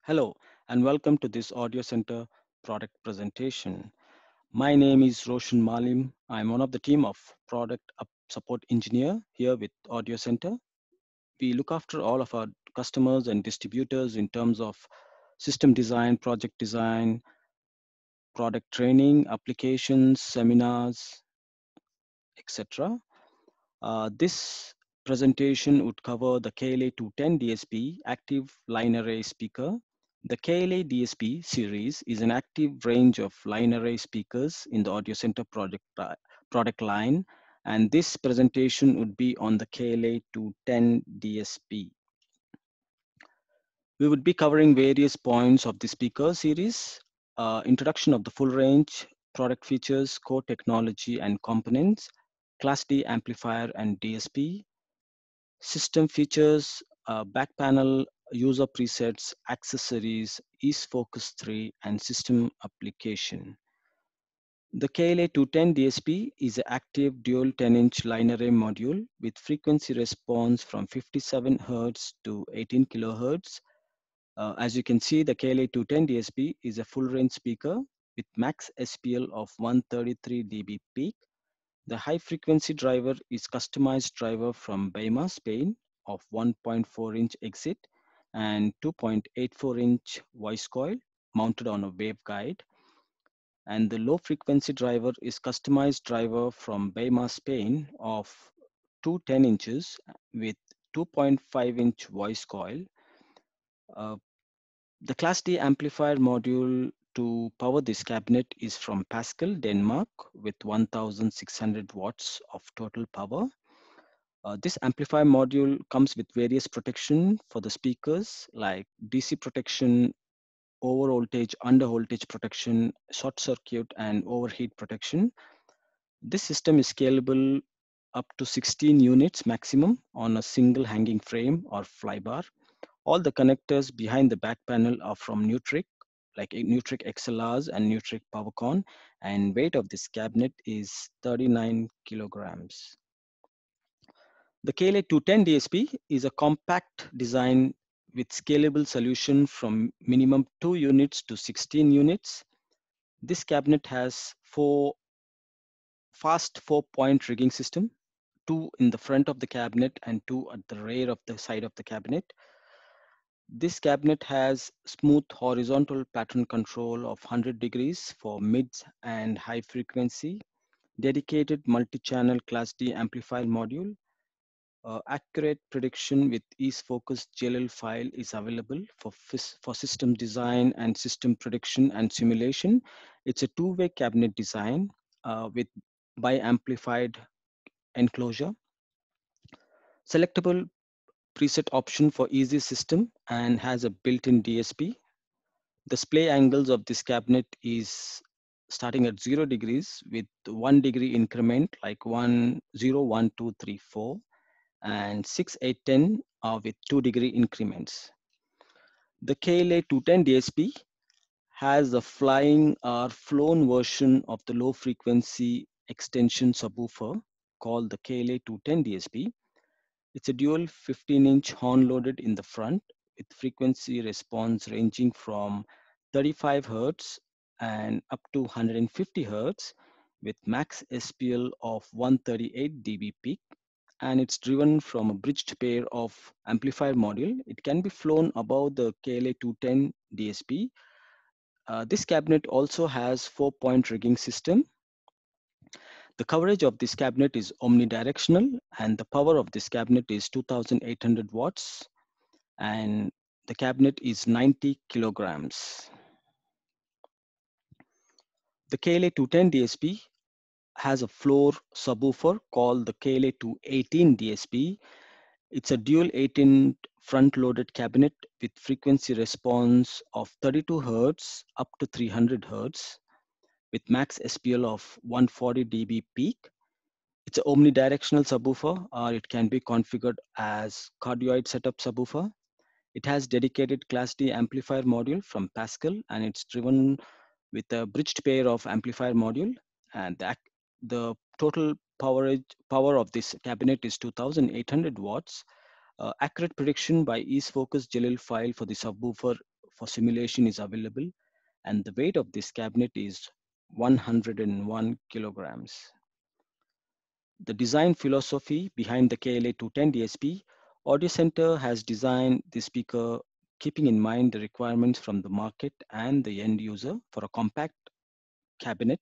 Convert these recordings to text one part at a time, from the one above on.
Hello and welcome to this Audio Center product presentation. My name is Roshan Malim. I'm one of the team of support engineer here with Audio Center. We look after all of our customers and distributors in terms of system design, project design, product training, applications, seminars, etc. This presentation would cover the KLA210 DSP active line array speaker. The KLA DSP series is an active range of line array speakers in the Audio Center product line, and this presentation would be on the KLA210 DSP. We would be covering various points of the speaker series, introduction of the full range, product features, core technology and components, Class D amplifier and DSP, system features, back panel, user presets, accessories, Ease Focus 3, and system application. The KLA210 DSP is an active dual 10-inch line array module with frequency response from 57 Hz to 18 kHz. As you can see, the KLA210 DSP is a full range speaker with max SPL of 133 dB peak. The high frequency driver is customized driver from Beima, Spain of 1.4-inch exit and 2.84-inch voice coil mounted on a waveguide. And the low frequency driver is customized driver from Beima, Spain of 210 inches with 2.5-inch voice coil. Uh, the Class D amplifier module to power this cabinet is from Pascal, Denmark with 1600 watts of total power. This amplifier module comes with various protection for the speakers like DC protection, over voltage, under voltage protection, short circuit and overheat protection. This system is scalable up to 16 units maximum on a single hanging frame or flybar. All the connectors behind the back panel are from Nutric, like Nutric XLRs and Nutric PowerCon, and weight of this cabinet is 39 kilograms. The KLA210 DSP is a compact design with scalable solution from minimum 2 units to 16 units. This cabinet has fast 4-point rigging system, 2 in the front of the cabinet and 2 at the rear of the side of the cabinet. This cabinet has smooth horizontal pattern control of 100 degrees for mids and high frequency, dedicated multi-channel Class D amplifier module. Accurate prediction with Ease Focus JLL file is available for system design and system prediction and simulation. It's a two-way cabinet design with bi-amplified enclosure. Selectable preset option for easy system and has a built-in DSP. Display angles of this cabinet is starting at 0 degrees with 1 degree increment like 1, 0, 1, 2, 3, 4 and 6, 8, 10 are with 2 degree increments. The KLA210 DSP has a flying or flown version of the low frequency extension subwoofer called the KLA210 DSP. It's a dual 15-inch horn loaded in the front with frequency response ranging from 35 Hz and up to 150 Hz with max SPL of 138 dB peak, and it's driven from a bridged pair of amplifier module. It can be flown above the KLA210 DSP. This cabinet also has 4-point rigging system. The coverage of this cabinet is omnidirectional and the power of this cabinet is 2800 watts and the cabinet is 90 kilograms. The KLA210 DSP has a floor subwoofer called the KLA218 DSP. It's a dual 18 front-loaded cabinet with frequency response of 32 Hz up to 300 Hz with max SPL of 140 dB peak. It's an omnidirectional subwoofer or it can be configured as cardioid setup subwoofer. It has dedicated Class D amplifier module from Pascal and it's driven with a bridged pair of amplifier module, and the total power of this cabinet is 2800 watts. Accurate prediction by Ease Focus JLL file for the subwoofer for simulation is available, and the weight of this cabinet is 101 kilograms. The design philosophy behind the KLA210 DSP, Audio Center has designed the speaker keeping in mind the requirements from the market and the end user for a compact cabinet,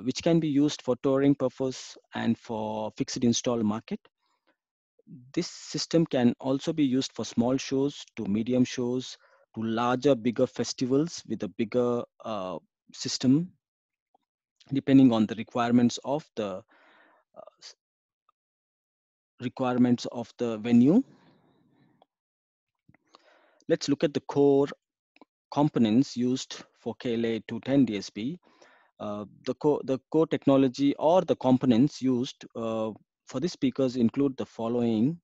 which can be used for touring purpose and for fixed install market. This system can also be used for small shows to medium shows to larger, bigger festivals with a bigger system, depending on the uh, requirements of the venue. Let's look at the core components used for KLA210 DSP. The core technology or the components used for these speakers include the following.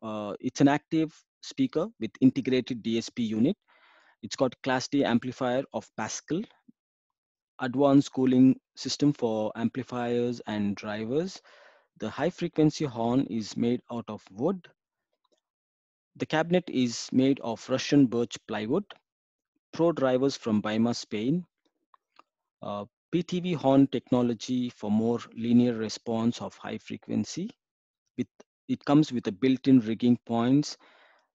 It's an active speaker with integrated DSP unit. It's got Class D amplifier of Pascal, advanced cooling system for amplifiers and drivers. The high frequency horn is made out of wood. The cabinet is made of Russian birch plywood. Pro drivers from Weimar, Spain. PTV horn technology for more linear response of high frequency. With it comes with a built-in rigging points.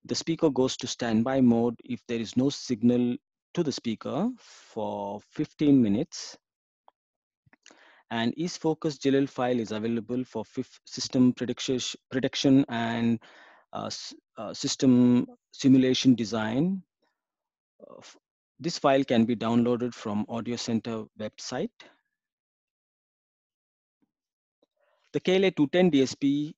The speaker goes to standby mode if there is no signal to the speaker for 15 minutes. And East Focus GLL file is available for system prediction and system simulation design. This file can be downloaded from Audio Center website. The KLA210 DSP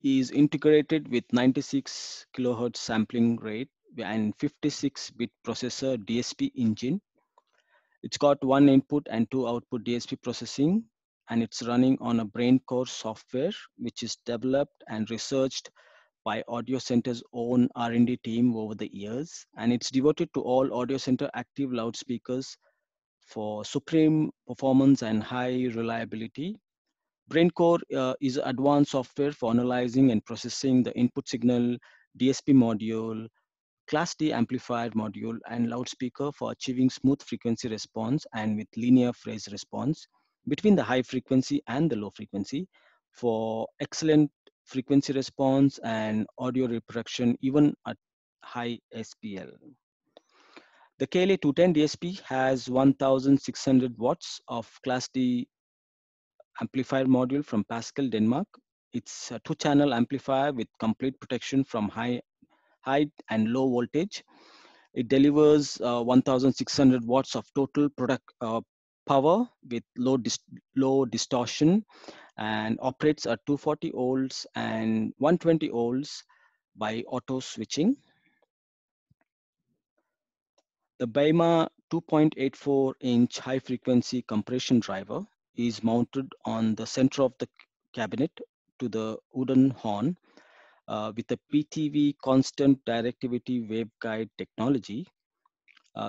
is integrated with 96 kilohertz sampling rate and 56-bit processor DSP engine. It's got one input and two output DSP processing, and it's running on a BrainCore software, which is developed and researched by Audio Center's own R&D team over the years, and it's devoted to all Audio Center active loudspeakers for supreme performance and high reliability. BrainCore is advanced software for analyzing and processing the input signal, DSP module, Class D amplifier module, and loudspeaker for achieving smooth frequency response and with linear phase response between the high frequency and the low frequency for excellent frequency response and audio reproduction even at high SPL. The KLA210 DSP has 1600 watts of Class D amplifier module from Pascal, Denmark. It's a two-channel amplifier with complete protection from high and low voltage. It delivers 1600 watts of total product power with low distortion and operates at 240 volts and 120 volts by auto switching. The Beima 2.84-inch high-frequency compression driver is mounted on the center of the cabinet to the wooden horn with a PTV constant directivity waveguide technology,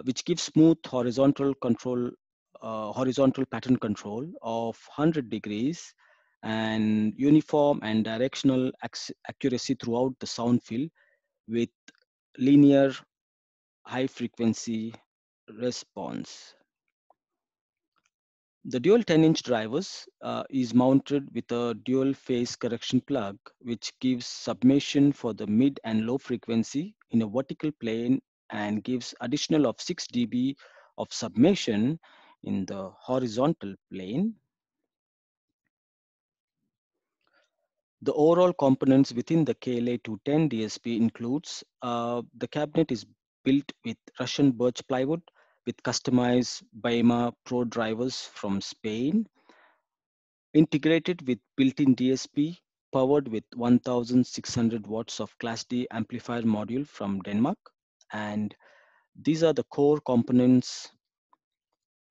which gives smooth horizontal pattern control of 100 degrees and uniform and directional accuracy throughout the sound field with linear high frequency response. The dual 10-inch drivers is mounted with a dual phase correction plug, which gives submission for the mid and low frequency in a vertical plane and gives additional of 6 dB of submission in the horizontal plane. The overall components within the KLA210 DSP includes the cabinet is built with Russian birch plywood with customized Baima Pro drivers from Spain, integrated with built-in DSP, powered with 1600 watts of Class D amplifier module from Denmark. And these are the core components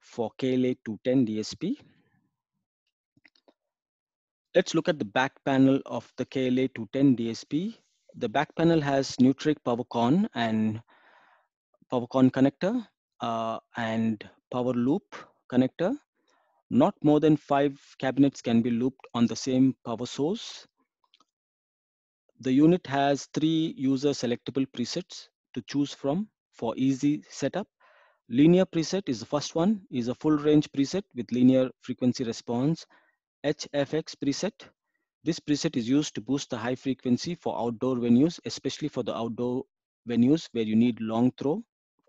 for KLA210 DSP. Let's look at the back panel of the KLA210 DSP. The back panel has Nutric PowerCon and PowerCon connector and power loop connector. Not more than 5 cabinets can be looped on the same power source. The unit has 3 user selectable presets to choose from for easy setup. Linear preset is the first one, is a full range preset with linear frequency response. HFX preset. This preset is used to boost the high frequency for outdoor venues, especially for the outdoor venues where you need long throw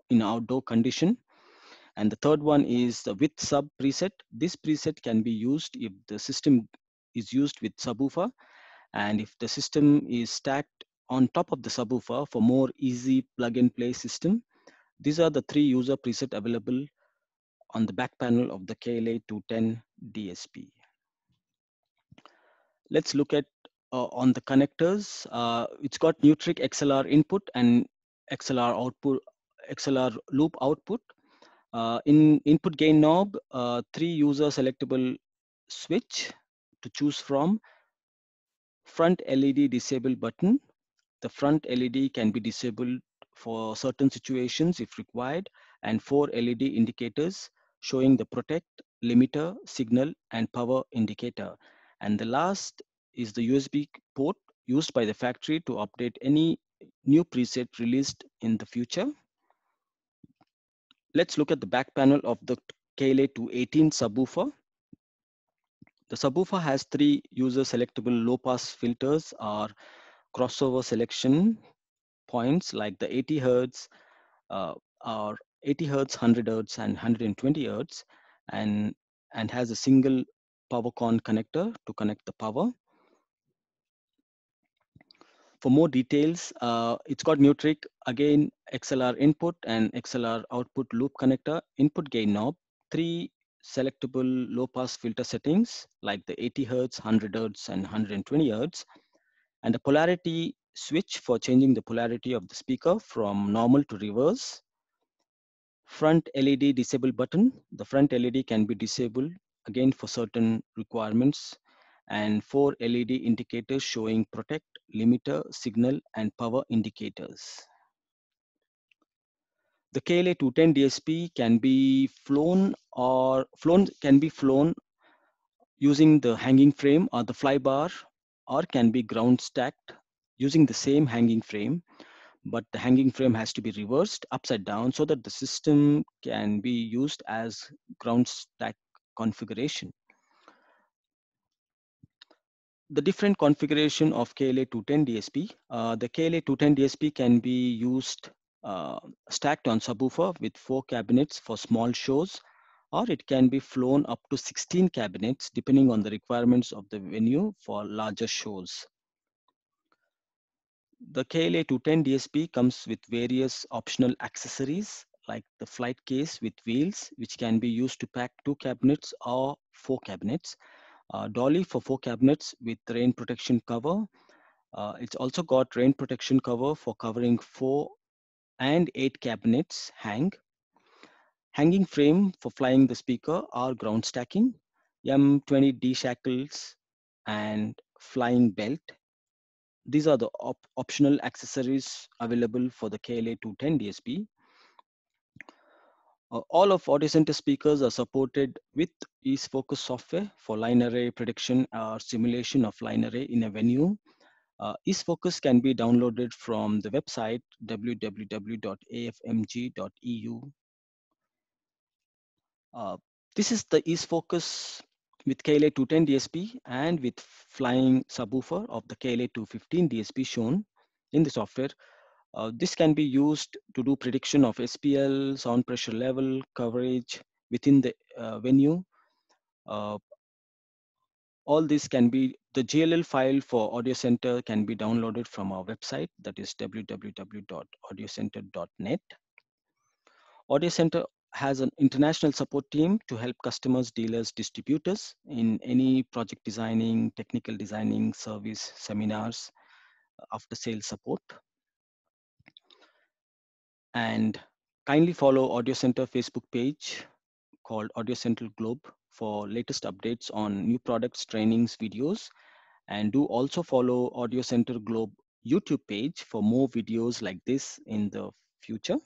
in outdoor condition. And the third one is the width sub preset. This preset can be used if the system is used with subwoofer and if the system is stacked on top of the subwoofer for more easy plug and play system. These are the three user preset available on the back panel of the KLA210 DSP. Let's look at on the connectors. It's got Nutric XLR input and XLR output, XLR loop output. In input gain knob, three user selectable switch to choose from. Front LED disable button. The front LED can be disabled for certain situations if required, and four LED indicators showing the protect, limiter, signal, and power indicator. And the last is the USB port used by the factory to update any new preset released in the future. Let's look at the back panel of the KLA218 subwoofer. The subwoofer has three user selectable low pass filters or crossover selection points like the 80 hertz or 80 hertz, 100 hertz, and 120 hertz, and has a single power con connector to connect the power. For more details, it's got Nutric, again, XLR input and XLR output loop connector, input gain knob, three selectable low pass filter settings like the 80 hertz, 100 hertz, and 120 hertz, and a polarity switch for changing the polarity of the speaker from normal to reverse. Front LED disable button. The front LED can be disabled again for certain requirements, and four LED indicators showing protect, limiter, signal, and power indicators. The KLA210 DSP can be can be flown using the hanging frame or the fly bar, or can be ground stacked using the same hanging frame, but the hanging frame has to be reversed upside down so that the system can be used as ground stack configuration. The different configuration of KLA210 DSP. The KLA210 DSP can be used stacked on subwoofer with 4 cabinets for small shows, or it can be flown up to 16 cabinets depending on the requirements of the venue for larger shows. The KLA210 DSP comes with various optional accessories like the flight case with wheels, which can be used to pack 2 cabinets or 4 cabinets. Dolly for 4 cabinets with rain protection cover. It's also got rain protection cover for covering 4 and 8 cabinets hanging frame for flying the speaker or ground stacking, M20D shackles, and flying belt. These are the optional accessories available for the KLA210 DSP. All of Audio Center speakers are supported with EaseFocus software for line array prediction or simulation of line array in a venue. EaseFocus can be downloaded from the website www.afmg.eu. This is the EaseFocus with KLA210 DSP and with flying subwoofer of the KLA215 DSP shown in the software. This can be used to do prediction of SPL, sound pressure level, coverage within the venue. All this can be, the GLL file for Audio Center can be downloaded from our website, that is www.audiocenter.net. Audio Center has an international support team to help customers, dealers, distributors in any project designing, technical designing, service, seminars, after sales support. And kindly follow Audio Center Facebook page called Audio Center Globe for latest updates on new products, trainings, videos. And do also follow Audio Center Globe YouTube page for more videos like this in the future.